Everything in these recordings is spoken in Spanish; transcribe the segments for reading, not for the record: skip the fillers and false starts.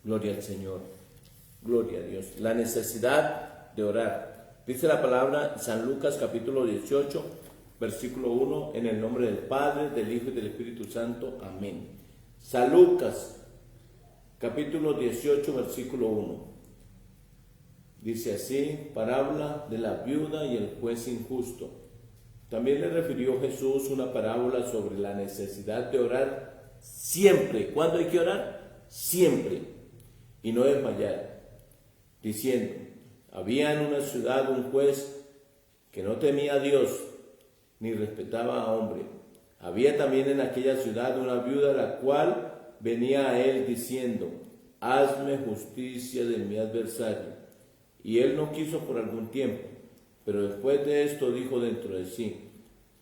Gloria al Señor. Gloria a Dios. La necesidad de orar. Dice la palabra San Lucas capítulo 18, versículo 1, en el nombre del Padre, del Hijo y del Espíritu Santo. Amén. San Lucas capítulo 18, versículo 1. Dice así, parábola de la viuda y el juez injusto. También le refirió Jesús una parábola sobre la necesidad de orar siempre. ¿Cuándo hay que orar? Siempre. Y no desmayar, diciendo, había en una ciudad un juez que no temía a Dios, ni respetaba a hombre. Había también en aquella ciudad una viuda, la cual venía a él diciendo, hazme justicia de mi adversario. Y él no quiso por algún tiempo, pero después de esto dijo dentro de sí,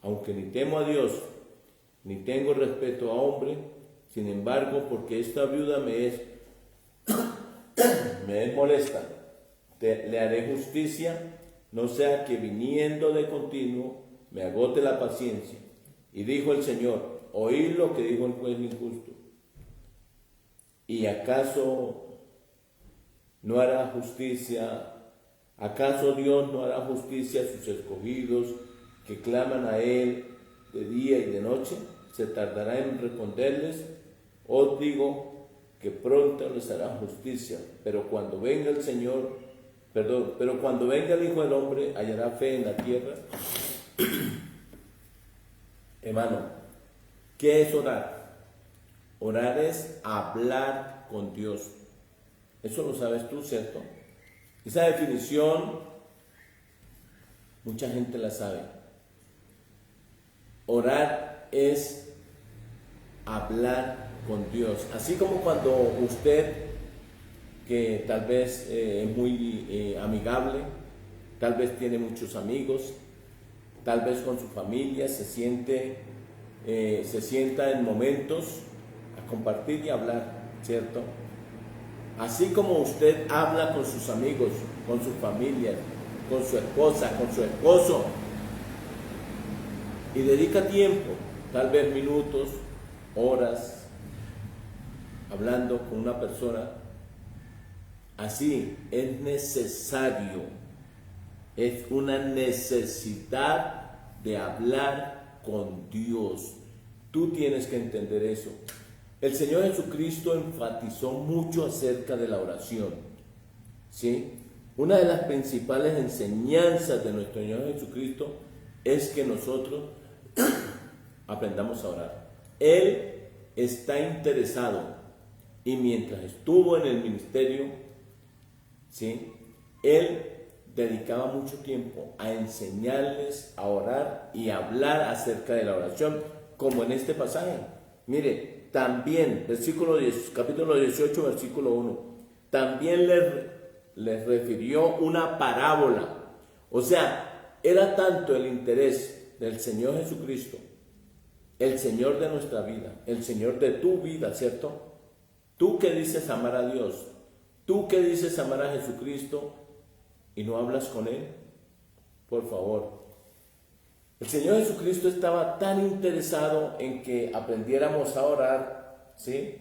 aunque ni temo a Dios, ni tengo respeto a hombre, sin embargo, porque esta viuda me es molesta, le haré justicia, no sea que viniendo de continuo me agote la paciencia. Y dijo el Señor, oíd lo que dijo el juez injusto. ¿Y acaso no hará justicia? ¿Acaso Dios no hará justicia a sus escogidos que claman a Él de día y de noche? ¿Se tardará en responderles? Os digo que pronto les hará justicia, pero cuando venga el Hijo del Hombre, hallará fe en la tierra. Hermano, ¿qué es orar? Orar es hablar con Dios. Eso lo sabes tú, ¿cierto? Esa definición, mucha gente la sabe. Orar es hablar con Dios. Así como cuando usted, que tal vez es muy amigable, tal vez tiene muchos amigos, tal vez con su familia se sienta en momentos a compartir y hablar, ¿cierto? Así como usted habla con sus amigos, con su familia, con su esposa, con su esposo, y dedica tiempo, tal vez minutos, horas, hablando con una persona, así es necesario, es una necesidad de hablar con Dios. Tú tienes que entender eso. El Señor Jesucristo enfatizó mucho acerca de la oración, ¿sí? Una de las principales enseñanzas de nuestro Señor Jesucristo es que nosotros aprendamos a orar. Él está interesado, y mientras estuvo en el ministerio, ¿sí?, Él dedicaba mucho tiempo a enseñarles a orar y a hablar acerca de la oración, como en este pasaje. Mire, también, capítulo 18, versículo 1, también les refirió una parábola. O sea, era tanto el interés del Señor Jesucristo, el Señor de nuestra vida, el Señor de tu vida, ¿cierto? Tú que dices amar a Dios, tú que dices amar a Jesucristo y no hablas con Él, por favor. El Señor Jesucristo estaba tan interesado en que aprendiéramos a orar, ¿sí?,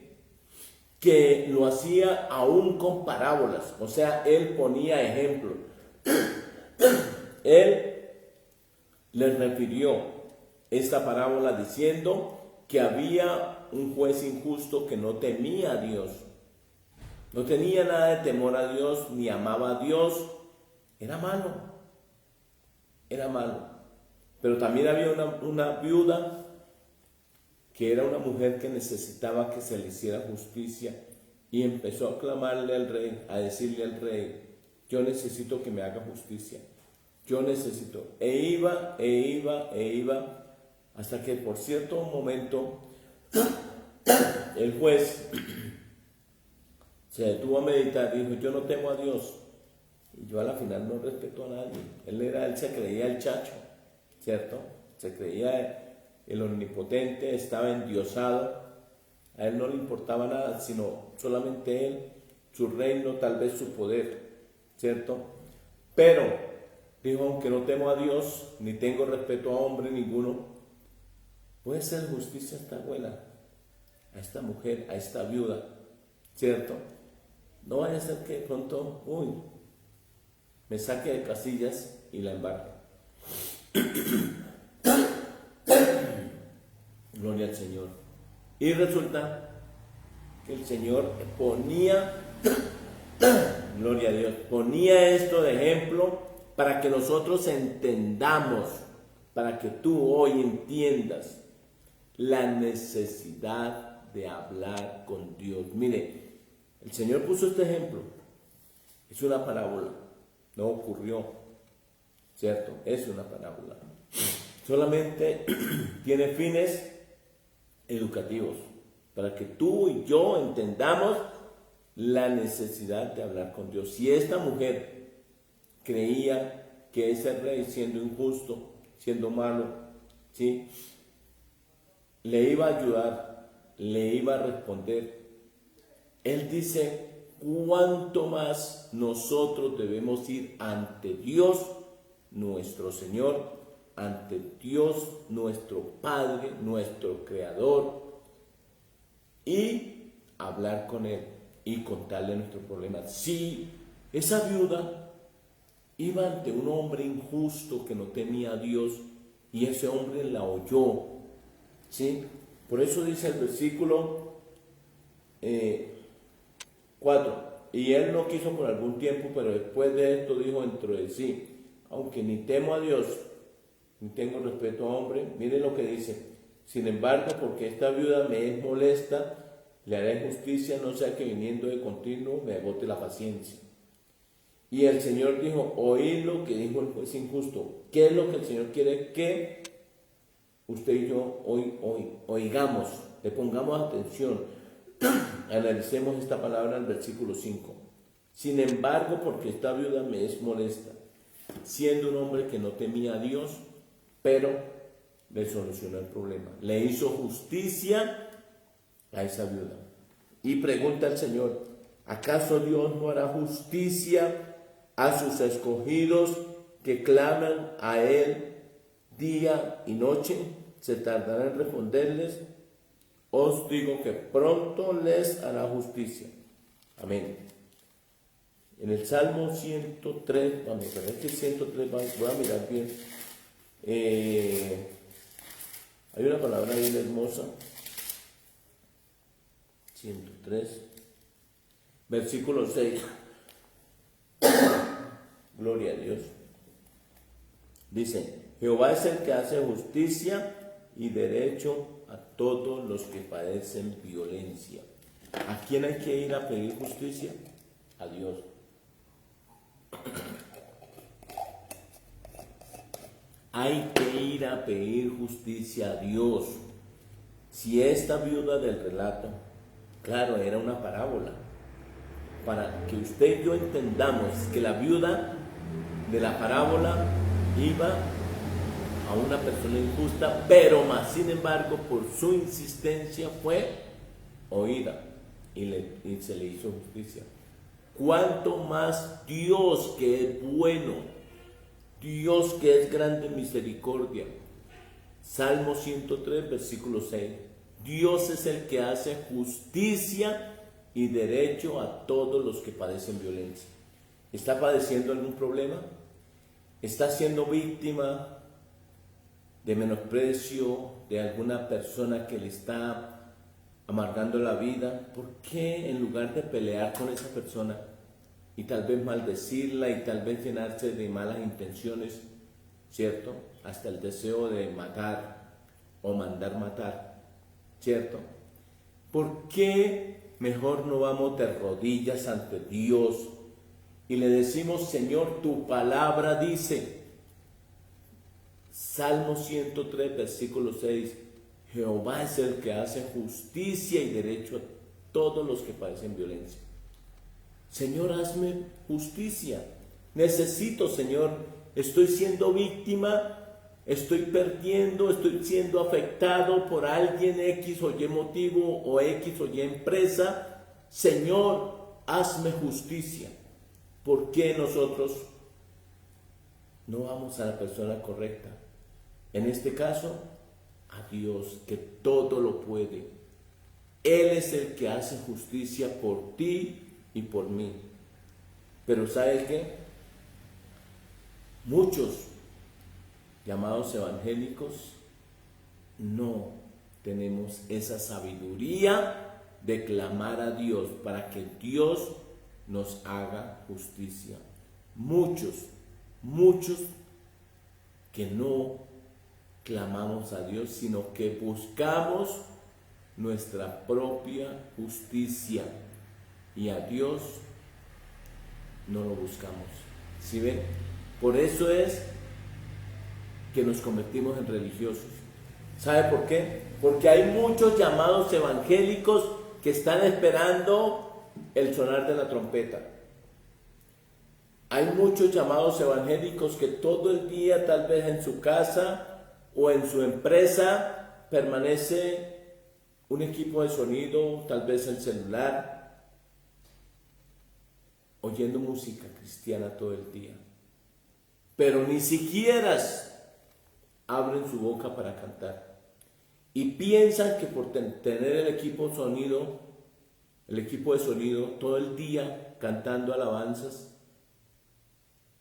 que lo hacía aún con parábolas. O sea, Él ponía ejemplos. Él les refirió esta parábola diciendo que había un juez injusto que no temía a Dios. No tenía nada de temor a Dios, ni amaba a Dios. Era malo. Era malo. Pero también había una viuda que era una mujer que necesitaba que se le hiciera justicia, y empezó a clamarle al rey, a decirle al rey, yo necesito que me haga justicia, yo necesito. E iba, hasta que por cierto momento el juez se detuvo a meditar y dijo, yo no temo a Dios, y yo a la final no respeto a nadie. Él se creía el chacho, ¿cierto? Se creía el omnipotente, estaba endiosado. A él no le importaba nada, sino solamente él, su reino, tal vez su poder, ¿cierto? Pero dijo, aunque no temo a Dios, ni tengo respeto a hombre ninguno, voy a hacer justicia a esta abuela, a esta mujer, a esta viuda, ¿cierto? No vaya a ser que de pronto, me saque de casillas y la embarque. Gloria al Señor. Y resulta que el Señor ponía, gloria a Dios, ponía esto de ejemplo para que nosotros entendamos, para que tú hoy entiendas la necesidad de hablar con Dios. Mire, el Señor puso este ejemplo. Es una parábola, no ocurrió, ¿cierto? Es una parábola. Solamente tiene fines educativos, para que tú y yo entendamos la necesidad de hablar con Dios. Si esta mujer creía que ese rey, siendo injusto, siendo malo, ¿sí?, le iba a ayudar, le iba a responder, él dice, cuánto más nosotros debemos ir ante Dios nuestro Señor, ante Dios nuestro Padre, nuestro Creador, y hablar con Él y contarle nuestros problemas. Si esa viuda iba ante un hombre injusto que no temía a Dios, y ese hombre la oyó, ¿sí? Por eso dice el versículo 4, y él no quiso por algún tiempo, pero después de esto dijo dentro de sí, aunque ni temo a Dios, ni tengo respeto a hombre. Miren lo que dice: sin embargo, porque esta viuda me es molesta, le haré justicia, no sea que viniendo de continuo me agote la paciencia. Y el Señor dijo, oíd lo que dijo el juez injusto. ¿Qué es lo que el Señor quiere que usted y yo hoy oigamos, le pongamos atención? Analicemos esta palabra en el versículo 5. Sin embargo, porque esta viuda me es molesta, siendo un hombre que no temía a Dios, pero le solucionó el problema, le hizo justicia a esa viuda. Y pregunta al Señor, ¿acaso Dios no hará justicia a sus escogidos que claman a Él día y noche? ¿Se tardará en responderles? Os digo que pronto les hará justicia. Amén. En el Salmo 103, vamos a ver que 103, voy a mirar bien. Hay una palabra bien hermosa. 103, versículo 6. Gloria a Dios. Dice, Jehová es el que hace justicia y derecho a todos los que padecen violencia. ¿A quién hay que ir a pedir justicia? A Dios. Hay que ir a pedir justicia a Dios. Si esta viuda del relato, claro, era una parábola, para que usted y yo entendamos que la viuda de la parábola iba a una persona injusta, pero más sin embargo por su insistencia fue oída y se le hizo justicia. Cuanto más Dios, que es bueno, Dios que es grande en misericordia. Salmo 103, versículo 6. Dios es el que hace justicia y derecho a todos los que padecen violencia. ¿Está padeciendo algún problema? ¿Está siendo víctima de menosprecio de alguna persona que le está amargando la vida? ¿Por qué en lugar de pelear con esa persona y tal vez maldecirla y tal vez llenarse de malas intenciones, ¿cierto?, hasta el deseo de matar o mandar matar, ¿cierto? ¿Por qué mejor no vamos de rodillas ante Dios y le decimos, Señor, tu palabra dice, Salmo 103, versículo 6, Jehová es el que hace justicia y derecho a todos los que padecen violencia? Señor, hazme justicia. Necesito, Señor, estoy siendo víctima, estoy perdiendo, estoy siendo afectado por alguien X o Y motivo o X o Y empresa. Señor, hazme justicia. ¿Por qué nosotros no vamos a la persona correcta? En este caso, a Dios, que todo lo puede. Él es el que hace justicia por ti y por mí. Pero ¿sabe qué? Muchos llamados evangélicos no tenemos esa sabiduría de clamar a Dios para que Dios nos haga justicia. Muchos que no clamamos a Dios, sino que buscamos nuestra propia justicia y a Dios no lo buscamos. ¿Sí ven? Por eso es que nos convertimos en religiosos. ¿Sabe por qué? Porque hay muchos llamados evangélicos que están esperando el sonar de la trompeta. Hay muchos llamados evangélicos que todo el día, tal vez en su casa o en su empresa, permanece un equipo de sonido, tal vez el celular, oyendo música cristiana todo el día. Pero ni siquiera abren su boca para cantar. Y piensan que por tener el equipo de sonido todo el día cantando alabanzas,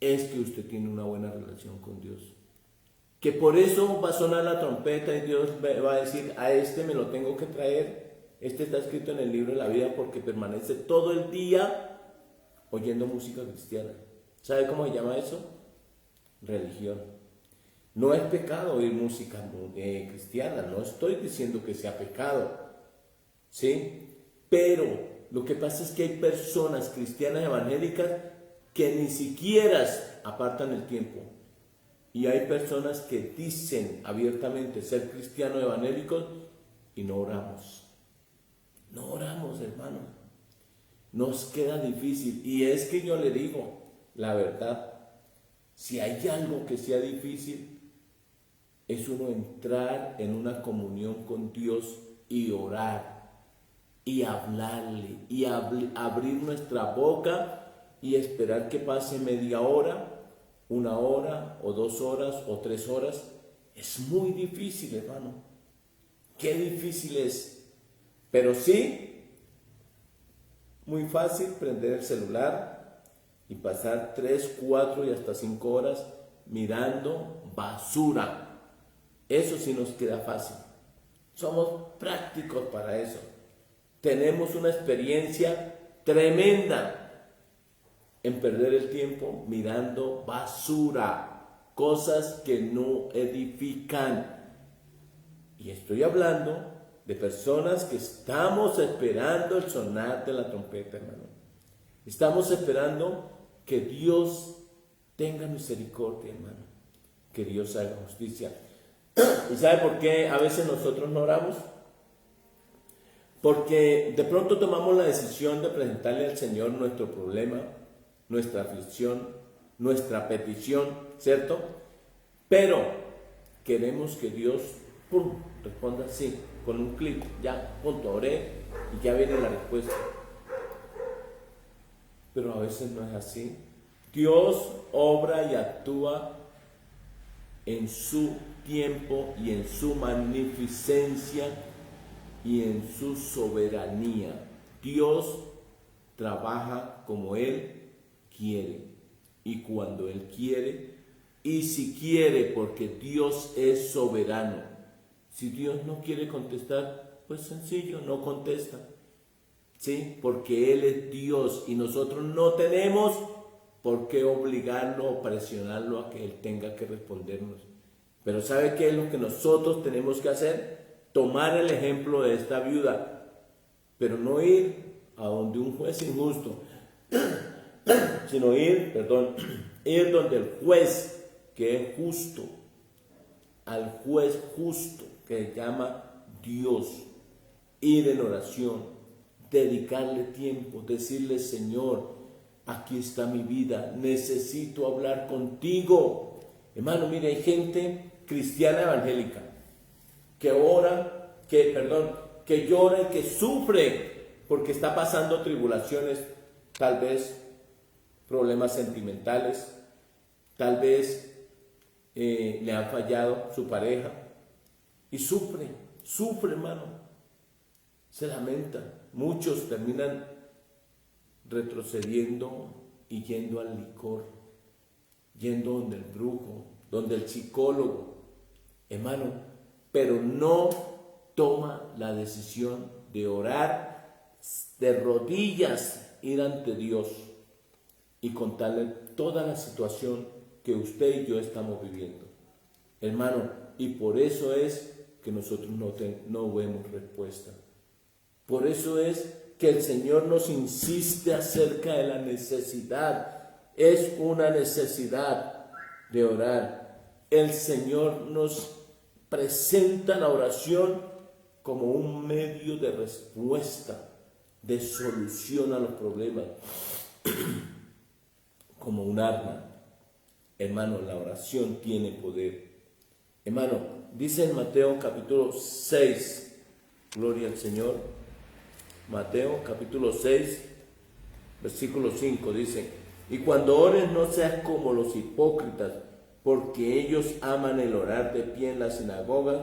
es que usted tiene una buena relación con Dios. Que por eso va a sonar la trompeta y Dios va a decir, a este me lo tengo que traer. Este está escrito en el libro de la vida porque permanece todo el día oyendo música cristiana. ¿Sabe cómo se llama eso? Religión. No es pecado oír música cristiana, no estoy diciendo que sea pecado, ¿sí? Pero lo que pasa es que hay personas cristianas evangélicas que ni siquiera apartan el tiempo. Y hay personas que dicen abiertamente ser cristianos evangélicos y no oramos. No oramos, hermano. Nos queda difícil. Y es que yo le digo la verdad. Si hay algo que sea difícil, es uno entrar en una comunión con Dios y orar y hablarle y abrir nuestra boca y esperar que pase media hora, 1 hora o 2 horas o 3 horas. Es muy difícil, hermano. Qué difícil es. Pero sí, muy fácil prender el celular y pasar 3, 4 y hasta 5 horas mirando basura. Eso sí nos queda fácil. Somos prácticos para eso. Tenemos una experiencia tremenda en perder el tiempo mirando basura, cosas que no edifican. Y estoy hablando de personas que estamos esperando el sonar de la trompeta, hermano. Estamos esperando que Dios tenga misericordia, hermano. Que Dios haga justicia. ¿Y sabe por qué a veces nosotros no oramos? Porque de pronto tomamos la decisión de presentarle al Señor nuestro problema, nuestra aflicción, nuestra petición, ¿cierto? Pero queremos que Dios, ¡pum!, responda sí, con un clic, ya, punto, oré y ya viene la respuesta. Pero a veces no es así. Dios obra y actúa en su tiempo y en su magnificencia y en su soberanía. Dios trabaja como Él quiere y cuando Él quiere y si quiere, porque Dios es soberano. Si Dios no quiere contestar, pues sencillo, no contesta, ¿sí? Porque Él es Dios y nosotros no tenemos por qué obligarlo o presionarlo a que Él tenga que respondernos. Pero ¿sabe qué es lo que nosotros tenemos que hacer? Tomar el ejemplo de esta viuda, pero no ir a donde un juez injusto, sino ir donde el juez que es justo, al juez justo que se llama Dios, ir en oración, dedicarle tiempo, decirle: Señor, aquí está mi vida, necesito hablar contigo. Hermano, mire, hay gente cristiana evangélica que ora, que llora y que sufre porque está pasando tribulaciones, tal vez problemas sentimentales, tal vez le ha fallado su pareja y sufre, hermano, se lamenta. Muchos terminan retrocediendo y yendo al licor, yendo donde el brujo, donde el psicólogo, hermano, pero no toma la decisión de orar de rodillas, ir ante Dios y contarle toda la situación que usted y yo estamos viviendo, hermano, y por eso es que nosotros no vemos respuesta. Por eso es que el Señor nos insiste acerca de la necesidad. Es una necesidad de orar. El Señor nos presenta la oración como un medio de respuesta, de solución a los problemas, como un arma. Hermano, la oración tiene poder. Hermano, dice en Mateo capítulo 6, gloria al Señor, Mateo capítulo 6, versículo 5, dice: y cuando ores no seas como los hipócritas, porque ellos aman el orar de pie en las sinagogas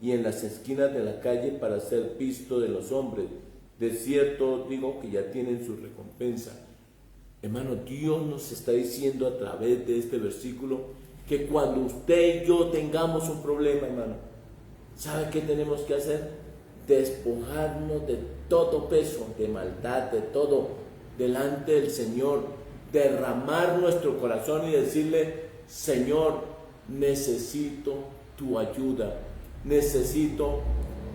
y en las esquinas de la calle para ser visto de los hombres. De cierto digo que ya tienen su recompensa. Hermano, Dios nos está diciendo a través de este versículo que cuando usted y yo tengamos un problema, hermano, ¿sabe qué tenemos que hacer? Despojarnos de todo peso, de maldad, de todo, delante del Señor, derramar nuestro corazón y decirle: Señor, necesito tu ayuda, necesito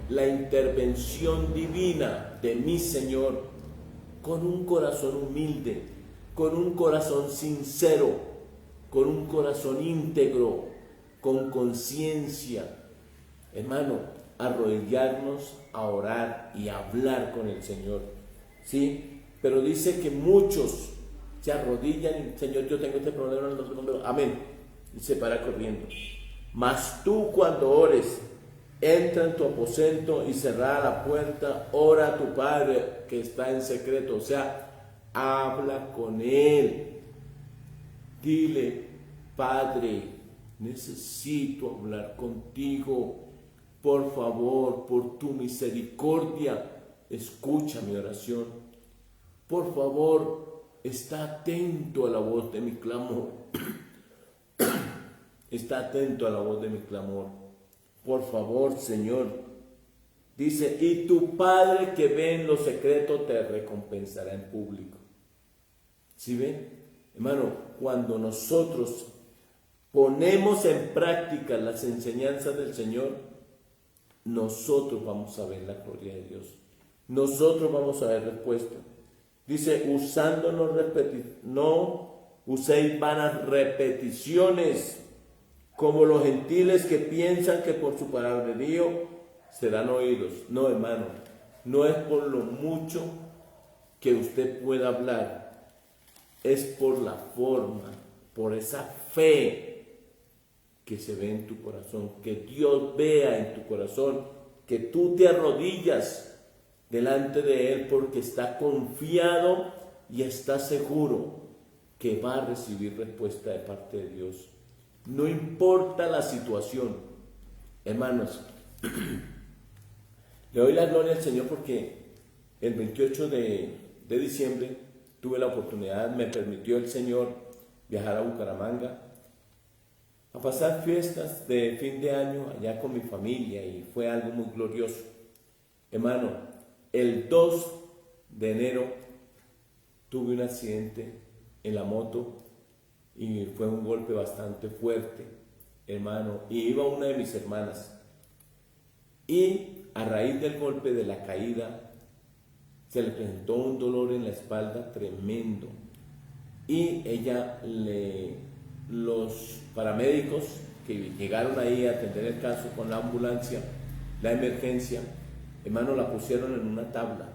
la intervención divina de mi Señor, con un corazón humilde, con un corazón sincero, con un corazón íntegro, con conciencia. Hermano, arrodillarnos a orar y a hablar con el Señor, ¿sí? Pero dice que muchos se arrodillan y: Señor, yo tengo este problema, amén, y se para corriendo. Mas tú, cuando ores, entra en tu aposento y cerrada la puerta, ora a tu Padre que está en secreto, o sea, habla con Él. Dile: Padre, necesito hablar contigo. Por favor, por tu misericordia, escucha mi oración. Por favor, está atento a la voz de mi clamor. Está atento a la voz de mi clamor. Por favor, Señor. Dice: y tu Padre que ve en lo secreto te recompensará en público. ¿Sí ven? Hermano, cuando nosotros ponemos en práctica las enseñanzas del Señor, nosotros vamos a ver la gloria de Dios. Nosotros vamos a ver respuesta. Dice: no uséis vanas repeticiones, como los gentiles que piensan que por su palabrerío serán oídos. No, hermano, no es por lo mucho que usted pueda hablar, es por la forma, por esa fe que se ve en tu corazón, que Dios vea en tu corazón, que tú te arrodillas delante de Él porque está confiado y está seguro que va a recibir respuesta de parte de Dios. No importa la situación, hermanos. Le doy la gloria al Señor porque el 28 de diciembre tuve la oportunidad, me permitió el Señor viajar a Bucaramanga a pasar fiestas de fin de año allá con mi familia, y fue algo muy glorioso. Hermano, el 2 de enero tuve un accidente en la moto y fue un golpe bastante fuerte, hermano, y iba una de mis hermanas, y a raíz del golpe, de la caída, se le presentó un dolor en la espalda tremendo, y los paramédicos que llegaron ahí a atender el caso con la ambulancia, la emergencia, hermano, la pusieron en una tabla,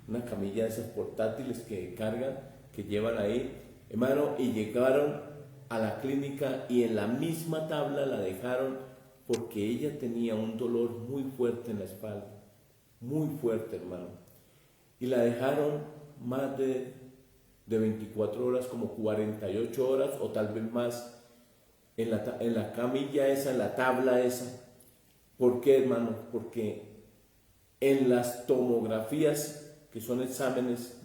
una camilla de esas portátiles que cargan, que llevan ahí, hermano, y llegaron a la clínica y en la misma tabla la dejaron porque ella tenía un dolor muy fuerte en la espalda, muy fuerte, hermano, y la dejaron más de 24 horas, como 48 horas o tal vez más, en la camilla esa, en la tabla esa. ¿Por qué, hermano? Porque en las tomografías, que son exámenes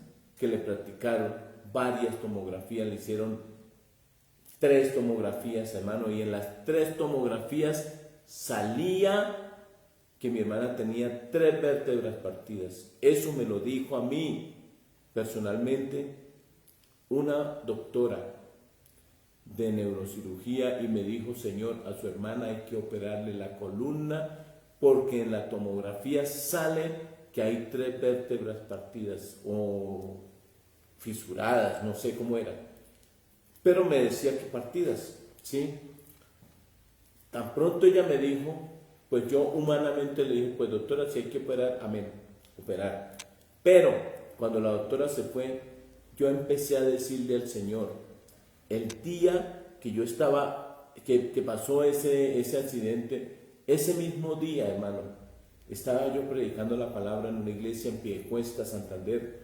que le practicaron varias tomografías, le hicieron 3 tomografías, hermano, y en las 3 tomografías salía que mi hermana tenía 3 vértebras partidas. Eso me lo dijo a mí personalmente una doctora de neurocirugía y me dijo: señor, a su hermana hay que operarle la columna porque en la tomografía sale que hay 3 vértebras partidas o fisuradas, no sé cómo era, pero me decía que partidas, ¿sí? Tan pronto ella me dijo, pues yo humanamente le dije: pues doctora, si hay que operar, amén, operar. Pero cuando la doctora se fue, yo empecé a decirle al Señor, el día que yo estaba, que pasó ese accidente, ese mismo día, hermano, estaba yo predicando la palabra en una iglesia en Piedecuesta, Santander,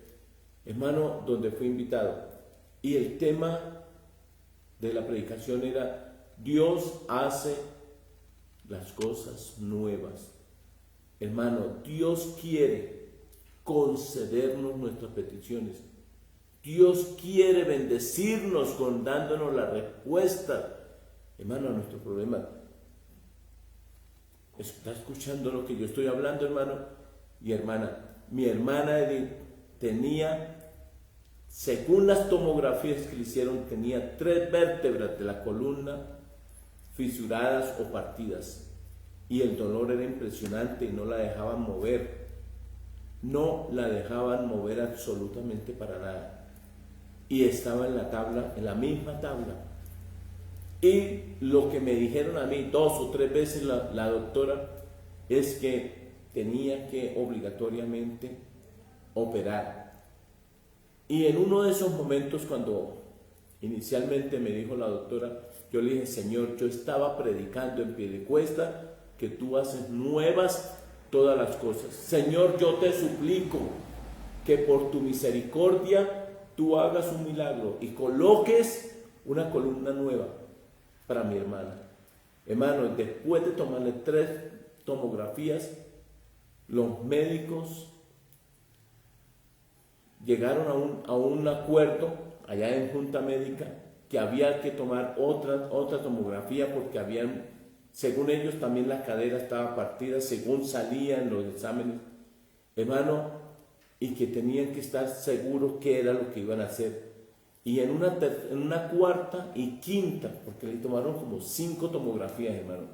hermano, donde fui invitado. Y el tema de la predicación era: Dios hace las cosas nuevas. Hermano, Dios quiere concedernos nuestras peticiones. Dios quiere bendecirnos dándonos la respuesta, hermano, a nuestro problema. ¿Está escuchando lo que yo estoy hablando, hermano y hermana? Mi hermana Edith tenía, según las tomografías que le hicieron, tenía 3 vértebras de la columna fisuradas o partidas. Y el dolor era impresionante y no la dejaban mover. No la dejaban mover absolutamente para nada. Y estaba en la tabla, en la misma tabla. Y lo que me dijeron a mí 2 o 3 veces la doctora es que tenía que obligatoriamente operar. Y en uno de esos momentos, cuando inicialmente me dijo la doctora, yo le dije: Señor, yo estaba predicando en Piedecuesta que tú haces nuevas todas las cosas. Señor, yo te suplico que por tu misericordia tú hagas un milagro y coloques una columna nueva para mi hermana. Hermano, después de tomarle 3 tomografías, los médicos llegaron a un acuerdo allá en Junta Médica que había que tomar otra tomografía porque habían, según ellos, también la cadera estaba partida, según salían los exámenes, hermano, y que tenían que estar seguros qué era lo que iban a hacer. Y en una cuarta y quinta, porque le tomaron como 5 tomografías, hermano,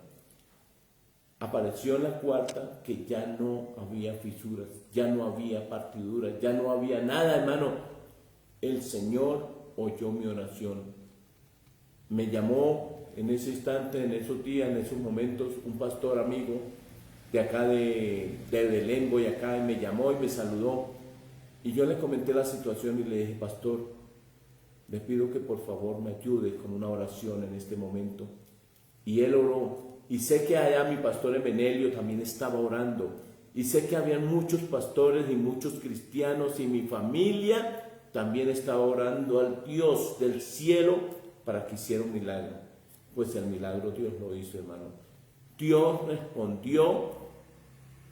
apareció en la cuarta que ya no había fisuras, ya no había partiduras, ya no había nada, hermano. El Señor oyó mi oración. Me llamó en ese instante, en esos días, en esos momentos, un pastor amigo de acá de Belén, Boyacá, y me llamó y me saludó. Y yo le comenté la situación y le dije: pastor, le pido que por favor me ayude con una oración en este momento. Y él oró. Y sé que allá mi pastor Emenelio también estaba orando. Y sé que habían muchos pastores y muchos cristianos, y mi familia también estaba orando al Dios del cielo para que hiciera un milagro. Pues el milagro Dios lo hizo, hermano. Dios respondió.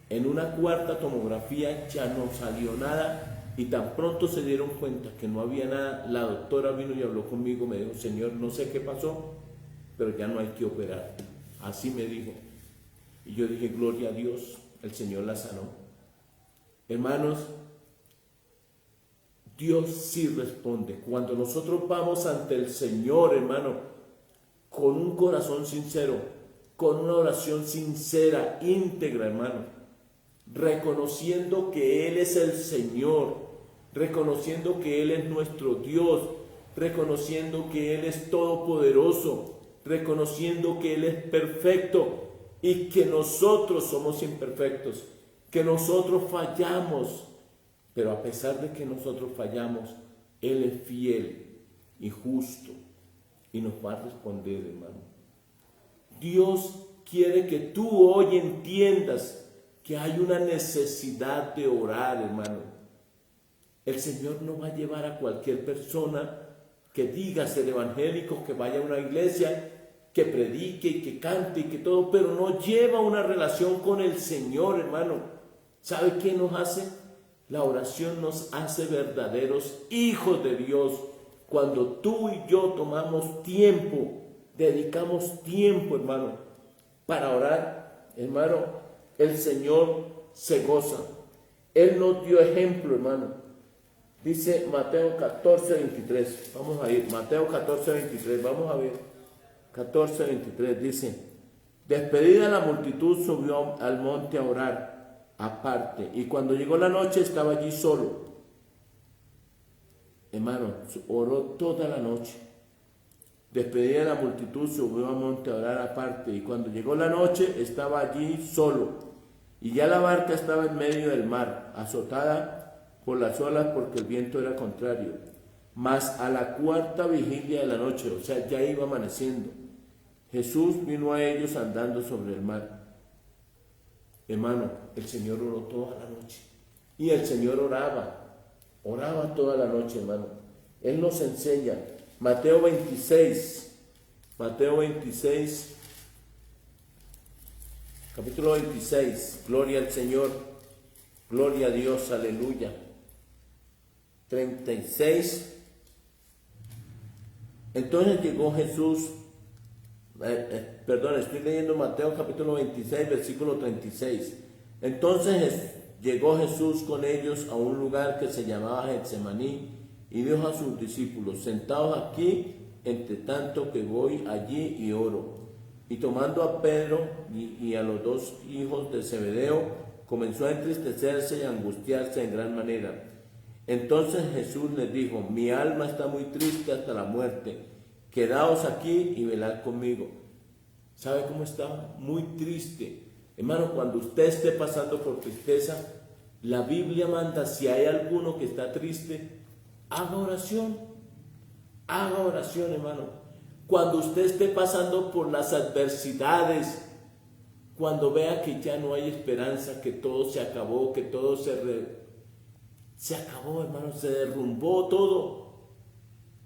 En una cuarta tomografía ya no salió nada. Y tan pronto se dieron cuenta que no había nada, la doctora vino y habló conmigo, me dijo: Señor, no sé qué pasó, pero ya no hay que operar. Así me dijo. Y yo dije: gloria a Dios, el Señor la sanó. Hermanos, Dios sí responde. Cuando nosotros vamos ante el Señor, hermano, con un corazón sincero, con una oración sincera, íntegra, hermano, reconociendo que Él es el Señor, reconociendo que Él es nuestro Dios, reconociendo que Él es todopoderoso, reconociendo que Él es perfecto y que nosotros somos imperfectos, que nosotros fallamos, pero a pesar de que nosotros fallamos, Él es fiel y justo y nos va a responder, hermano. Dios quiere que tú hoy entiendas que hay una necesidad de orar, hermano. El Señor no va a llevar a cualquier persona que diga ser evangélico, que vaya a una iglesia, que predique y que cante y que todo, pero no lleva una relación con el Señor, hermano. ¿Sabe qué nos hace? La oración nos hace verdaderos hijos de Dios. Cuando tú y yo tomamos tiempo, dedicamos tiempo, hermano, para orar, hermano, el Señor se goza. Él nos dio ejemplo, hermano. Dice Mateo 14:23. Vamos a ir, Mateo 14:23, vamos a ver. 14:23 dice: despedida la multitud, subió al monte a orar aparte, y cuando llegó la noche estaba allí solo. Hermano, oró toda la noche. Despedida la multitud, subió al monte a orar aparte, y cuando llegó la noche estaba allí solo. Y ya la barca estaba en medio del mar, azotada por las olas porque el viento era contrario. Mas a la cuarta vigilia de la noche, o sea, ya iba amaneciendo, Jesús vino a ellos andando sobre el mar. Hermano, el Señor oró toda la noche. Y el Señor oraba toda la noche, hermano. Él nos enseña. Mateo 26, capítulo 26, gloria al Señor, gloria a Dios, aleluya. 36, entonces llegó Jesús, estoy leyendo Mateo capítulo 26, versículo 36. Entonces llegó Jesús con ellos a un lugar que se llamaba Getsemaní y dijo a sus discípulos: sentaos aquí, entre tanto que voy allí y oro. Y tomando a Pedro y a los dos hijos de Zebedeo, comenzó a entristecerse y a angustiarse en gran manera. Entonces Jesús les dijo: mi alma está muy triste hasta la muerte, quedaos aquí y velad conmigo. ¿Sabe cómo estaba? Muy triste. Hermano, cuando usted esté pasando por tristeza, la Biblia manda, si hay alguno que está triste, haga oración, hermano. Cuando usted esté pasando por las adversidades, cuando vea que ya no hay esperanza, que todo se acabó, que todo se acabó, hermano, se derrumbó todo.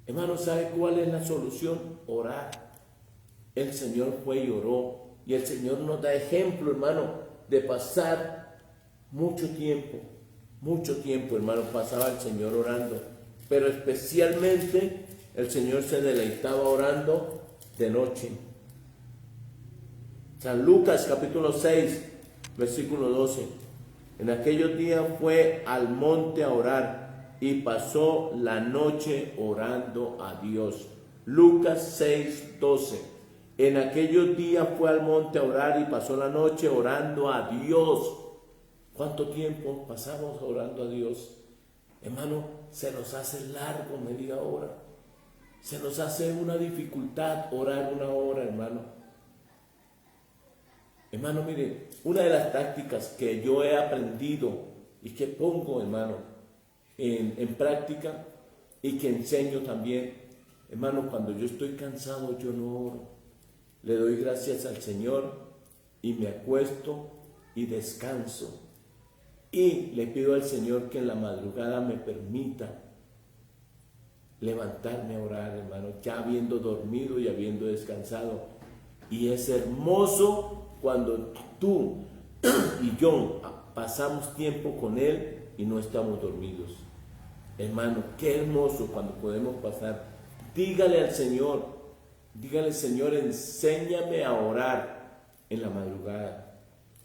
Hermano, ¿sabe cuál es la solución? Orar. El Señor fue y oró. Y el Señor nos da ejemplo, hermano, de pasar mucho tiempo, hermano, pasaba el Señor orando. Pero especialmente el Señor se deleitaba orando de noche. San Lucas capítulo 6, versículo 12. En aquellos días fue al monte a orar y pasó la noche orando a Dios. Lucas 6, 12. En aquellos días fue al monte a orar y pasó la noche orando a Dios. ¿Cuánto tiempo pasamos orando a Dios? Hermano, se nos hace largo media hora. Se nos hace una dificultad orar una hora, hermano. Hermano, mire, una de las tácticas que yo he aprendido y que pongo, hermano, en práctica y que enseño también, hermano, cuando yo estoy cansado, yo no oro. Le doy gracias al Señor y me acuesto y descanso. Y le pido al Señor que en la madrugada me permita levantarme a orar, hermano, ya habiendo dormido y habiendo descansado. Y es hermoso cuando tú y yo pasamos tiempo con Él y no estamos dormidos. Hermano, qué hermoso cuando podemos pasar. Dígale, Señor, enséñame a orar en la madrugada.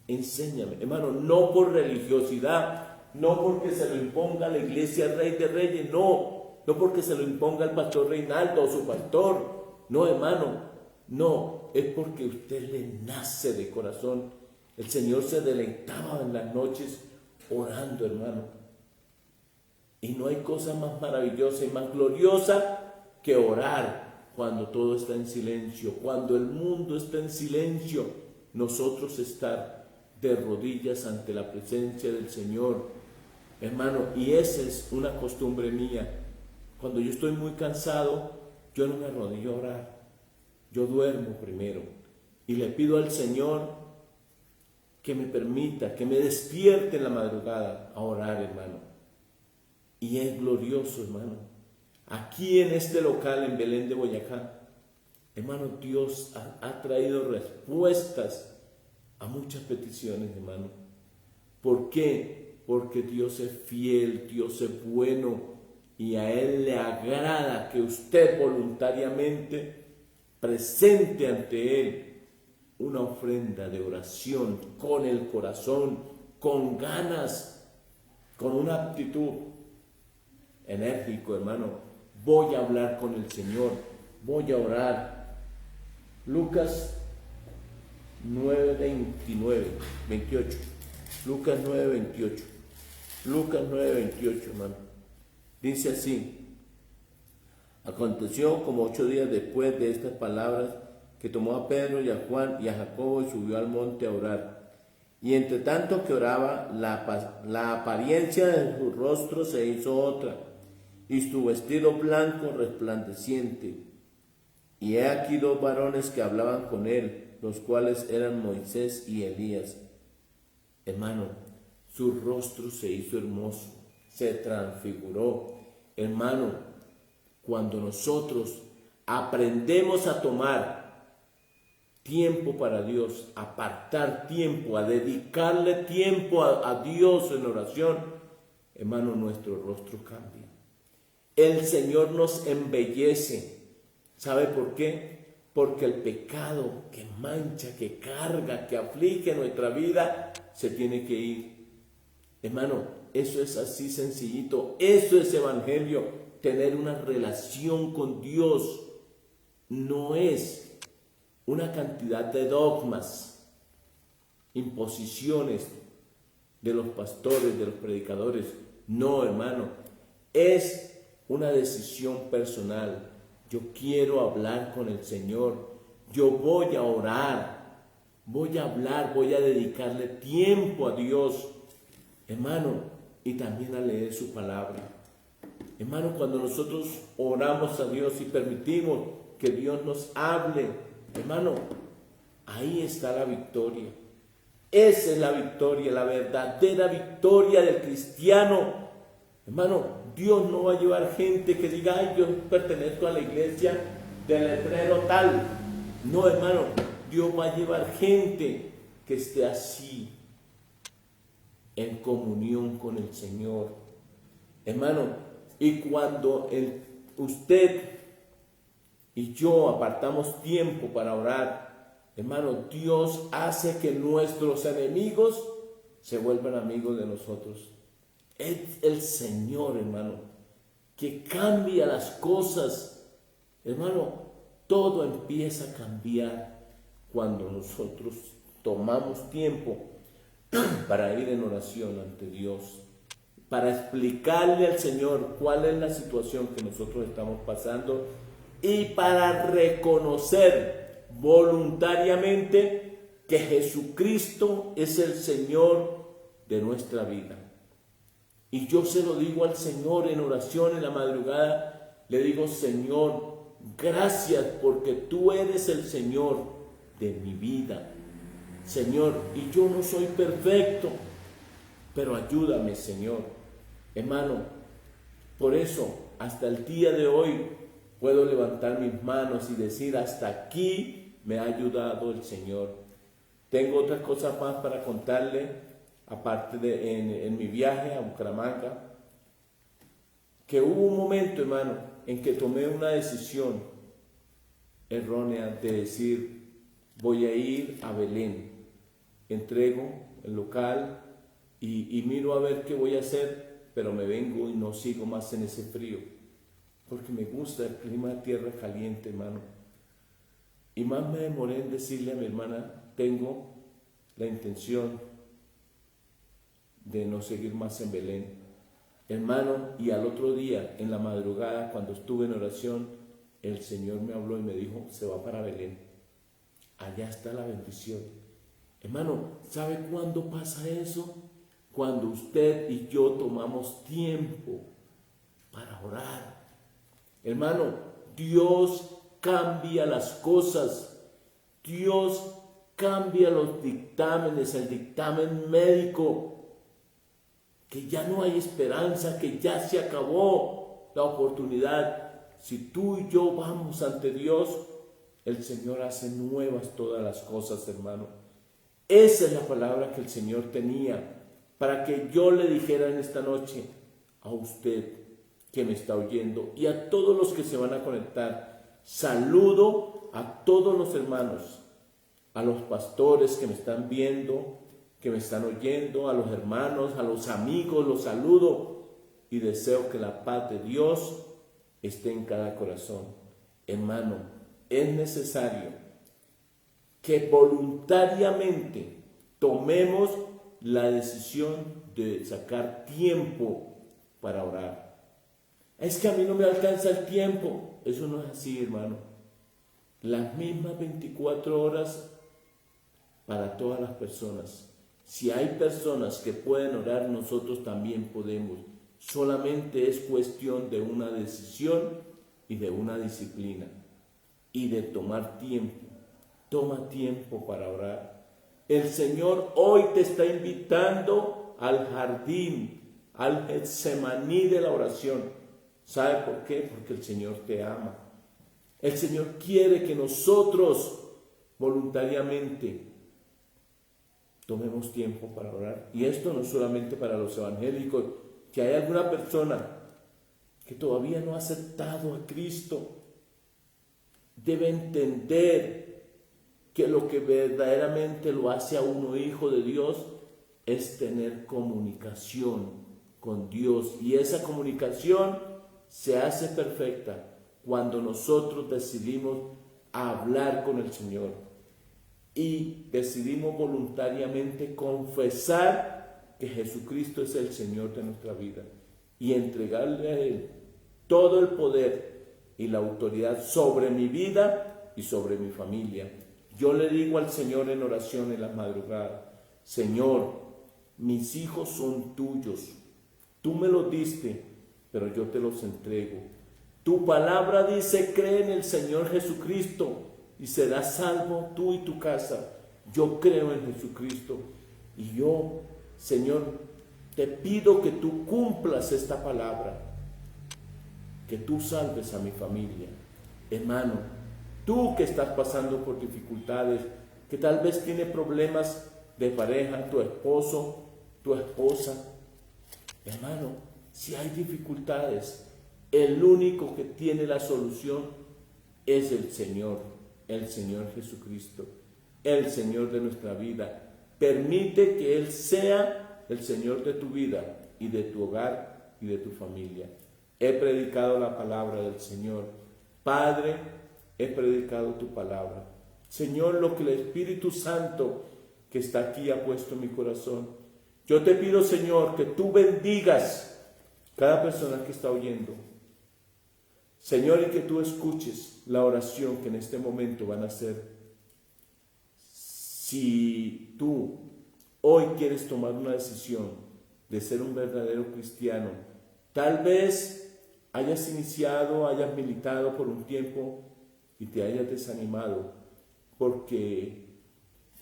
Enséñame, hermano, no por religiosidad, no porque se lo imponga la iglesia Rey de Reyes, no porque se lo imponga el pastor Reinaldo o su pastor, no, hermano, no, es porque usted le nace de corazón. El Señor se deleitaba en las noches orando, hermano. Y no hay cosa más maravillosa y más gloriosa que orar cuando todo está en silencio, cuando el mundo está en silencio, nosotros estar de rodillas ante la presencia del Señor, hermano. Y esa es una costumbre mía. Cuando yo estoy muy cansado, yo no me arrodillo a orar, yo duermo primero y le pido al Señor que me permita, que me despierte en la madrugada a orar, hermano. Y es glorioso, hermano. Aquí en este local en Belén de Boyacá, hermano, Dios ha traído respuestas a muchas peticiones, hermano. ¿Por qué? porque Dios es fiel, Dios es bueno y a Él le agrada que usted voluntariamente presente ante Él una ofrenda de oración con el corazón, con ganas, con una actitud enérgico, hermano. Voy a hablar con el Señor, voy a orar. Lucas 28. Lucas 9:28. Lucas 9:28, hermano. Dice así: aconteció como 8 días después de estas palabras que tomó a Pedro y a Juan y a Jacobo y subió al monte a orar. Y entre tanto que oraba, la apariencia de su rostro se hizo otra, y su vestido blanco resplandeciente. Y he aquí 2 varones que hablaban con él, los cuales eran Moisés y Elías. Hermano, su rostro se hizo hermoso, se transfiguró. Hermano, cuando nosotros aprendemos a tomar tiempo para Dios, apartar tiempo, a dedicarle tiempo a Dios en oración, hermano, nuestro rostro cambia. El Señor nos embellece. ¿Sabe por qué? Porque el pecado que mancha, que carga, que aflige nuestra vida, se tiene que ir. Hermano, eso es así sencillito. Eso es evangelio. Tener una relación con Dios no es una cantidad de dogmas, imposiciones de los pastores, de los predicadores. No, hermano, es una decisión personal. Yo quiero hablar con el Señor. Yo voy a orar, voy a hablar, voy a dedicarle tiempo a Dios, hermano, y también a leer su palabra. Hermano, cuando nosotros oramos a Dios y permitimos que Dios nos hable, hermano, ahí está la victoria. Esa es la victoria, la verdadera victoria del cristiano. Hermano, Dios no va a llevar gente que diga: ay, yo pertenezco a la iglesia del letrero tal. No, hermano, Dios va a llevar gente que esté así, en comunión con el Señor. Hermano, y cuando usted y yo apartamos tiempo para orar, hermano, Dios hace que nuestros enemigos se vuelvan amigos de nosotros. Es el Señor, hermano, que cambia las cosas. Hermano, todo empieza a cambiar cuando nosotros tomamos tiempo para ir en oración ante Dios, para explicarle al Señor cuál es la situación que nosotros estamos pasando y para reconocer voluntariamente que Jesucristo es el Señor de nuestra vida. Y yo se lo digo al Señor en oración en la madrugada, le digo: Señor, gracias porque tú eres el Señor de mi vida. Señor, y yo no soy perfecto, pero ayúdame, Señor. Hermano, por eso hasta el día de hoy puedo levantar mis manos y decir: hasta aquí me ha ayudado el Señor. Tengo otras cosas más para contarle. Aparte en mi viaje a Bucaramanga, que hubo un momento, hermano, en que tomé una decisión errónea de decir: voy a ir a Belén, entrego el local y miro a ver qué voy a hacer, pero me vengo y no sigo más en ese frío, porque me gusta el clima de tierra caliente, hermano. Y más me demoré en decirle a mi hermana: tengo la intención de no seguir más en Belén, hermano. Y al otro día, en la madrugada, cuando estuve en oración, el Señor me habló y me dijo: se va para Belén, allá está la bendición. Hermano, ¿sabe cuándo pasa eso? Cuando usted y yo tomamos tiempo para orar. Hermano, Dios cambia las cosas. Dios cambia los dictámenes, el dictamen médico, que ya no hay esperanza, que ya se acabó la oportunidad. Si tú y yo vamos ante Dios, el Señor hace nuevas todas las cosas, hermano. Esa es la palabra que el Señor tenía para que yo le dijera en esta noche a usted que me está oyendo y a todos los que se van a conectar, saludo a todos los hermanos, a los pastores que me están viendo, que me están oyendo, a los hermanos, a los amigos, los saludo y deseo que la paz de Dios esté en cada corazón. Hermano, es necesario que voluntariamente tomemos la decisión de sacar tiempo para orar. Es que a mí no me alcanza el tiempo. Eso no es así, hermano. Las mismas 24 horas para todas las personas. Si hay personas que pueden orar, nosotros también podemos. Solamente es cuestión de una decisión y de una disciplina y de tomar tiempo. Toma tiempo para orar. El Señor hoy te está invitando al jardín, al Getsemaní de la oración. ¿Sabe por qué? Porque el Señor te ama. El Señor quiere que nosotros voluntariamente tomemos tiempo para orar. Y esto no solamente para los evangélicos, que hay alguna persona que todavía no ha aceptado a Cristo, debe entender que lo que verdaderamente lo hace a uno hijo de Dios es tener comunicación con Dios. Y esa comunicación se hace perfecta cuando nosotros decidimos hablar con el Señor y decidimos voluntariamente confesar que Jesucristo es el Señor de nuestra vida y entregarle a Él todo el poder y la autoridad sobre mi vida y sobre mi familia. Yo le digo al Señor en oración en la madrugada: Señor, mis hijos son tuyos. Tú me los diste, pero yo te los entrego. Tu palabra dice: cree en el Señor Jesucristo y serás salvo tú y tu casa. Yo creo en Jesucristo y yo, Señor, te pido que tú cumplas esta palabra, que tú salves a mi familia. Hermano, tú que estás pasando por dificultades, que tal vez tiene problemas de pareja, tu esposo, tu esposa. Hermano, si hay dificultades, el único que tiene la solución es el Señor Jesucristo, el Señor de nuestra vida. Permite que Él sea el Señor de tu vida y de tu hogar y de tu familia. He predicado la palabra del Señor. Padre, he predicado tu palabra. Señor, lo que el Espíritu Santo que está aquí ha puesto en mi corazón. Yo te pido, Señor, que tú bendigas cada persona que está oyendo. Señor, y que tú escuches la oración que en este momento van a hacer. Si tú hoy quieres tomar una decisión de ser un verdadero cristiano, tal vez hayas iniciado, hayas militado por un tiempo y te hayas desanimado porque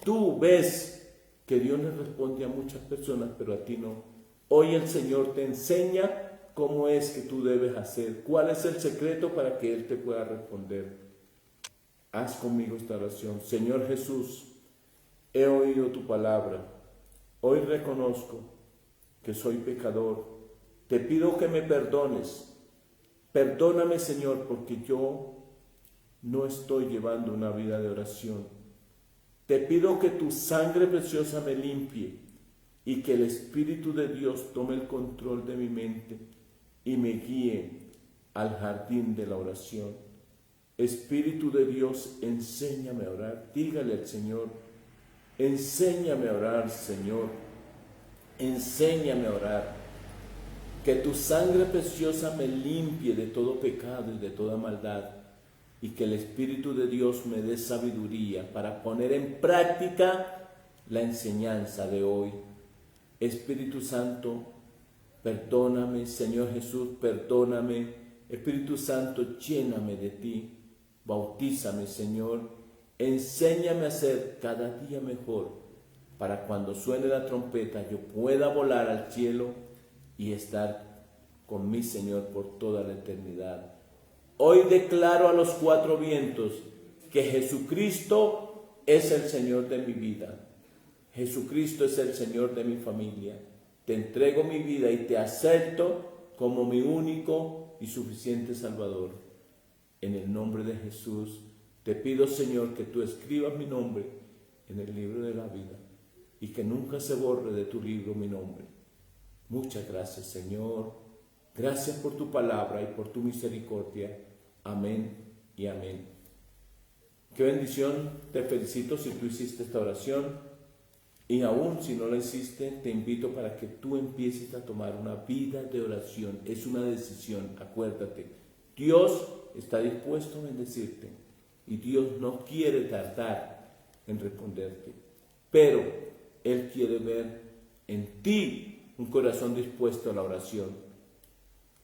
tú ves que Dios le responde a muchas personas, pero a ti no. Hoy el Señor te enseña cómo es que tú debes hacer, cuál es el secreto para que Él te pueda responder. Haz conmigo esta oración. Señor Jesús, he oído tu palabra. Hoy reconozco que soy pecador. Te pido que me perdones. Perdóname, Señor, porque yo no estoy llevando una vida de oración. Te pido que tu sangre preciosa me limpie y que el Espíritu de Dios tome el control de mi mente y me guíe al jardín de la oración. Espíritu de Dios, enséñame a orar. Dígale al Señor: enséñame a orar, Señor. Enséñame a orar. Que tu sangre preciosa me limpie de todo pecado y de toda maldad. Y que el Espíritu de Dios me dé sabiduría para poner en práctica la enseñanza de hoy. Espíritu Santo, perdóname. Señor Jesús, perdóname. Espíritu Santo, lléname de ti. Bautízame, Señor. Enséñame a ser cada día mejor, para cuando suene la trompeta yo pueda volar al cielo y estar con mi Señor por toda la eternidad. Hoy declaro a los cuatro vientos que Jesucristo es el Señor de mi vida. Jesucristo es el Señor de mi familia. te entrego mi vida y te acepto como mi único y suficiente Salvador. En el nombre de Jesús, te pido, Señor, que tú escribas mi nombre en el libro de la vida y que nunca se borre de tu libro mi nombre. Muchas gracias, Señor. Gracias por tu palabra y por tu misericordia. Amén y amén. Qué bendición. Te felicito si tú hiciste esta oración. Y aún si no la hiciste, te invito para que tú empieces a tomar una vida de oración. Es una decisión, acuérdate. Dios está dispuesto a bendecirte y Dios no quiere tardar en responderte. Pero Él quiere ver en ti un corazón dispuesto a la oración.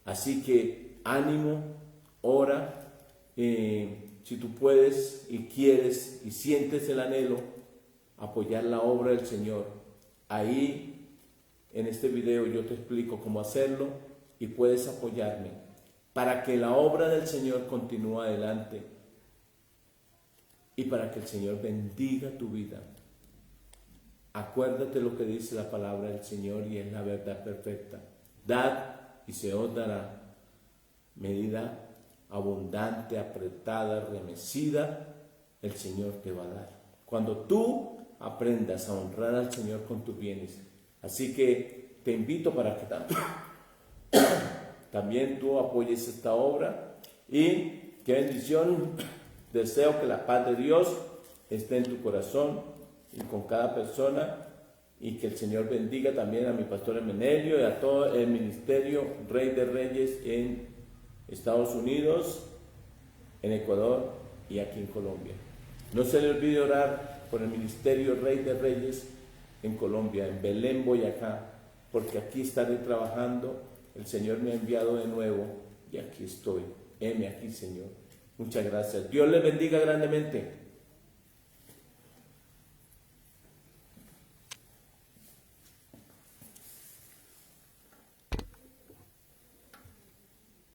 Así que ánimo, ora. Si tú puedes y quieres y sientes el anhelo, apoyar la obra del Señor. Ahí en este video yo te explico cómo hacerlo y puedes apoyarme para que la obra del Señor continúe adelante y para que el Señor bendiga tu vida. Acuérdate lo que dice la palabra del Señor y es la verdad perfecta. Dad y se os dará. Medida abundante, apretada, remecida, el Señor te va a dar. Cuando tú aprendas a honrar al Señor con tus bienes. Así que te invito para que también tú apoyes esta obra. Y qué bendición. Deseo que la paz de Dios esté en tu corazón y con cada persona. Y que el Señor bendiga también a mi pastor Emenelio y a todo el ministerio Rey de Reyes en Estados Unidos, en Ecuador y aquí en Colombia. No se le olvide orar por el ministerio Rey de Reyes en Colombia, en Belén, Boyacá, porque aquí estaré trabajando. El Señor me ha enviado de nuevo y aquí estoy. Heme aquí, Señor. Muchas gracias. Dios les bendiga grandemente.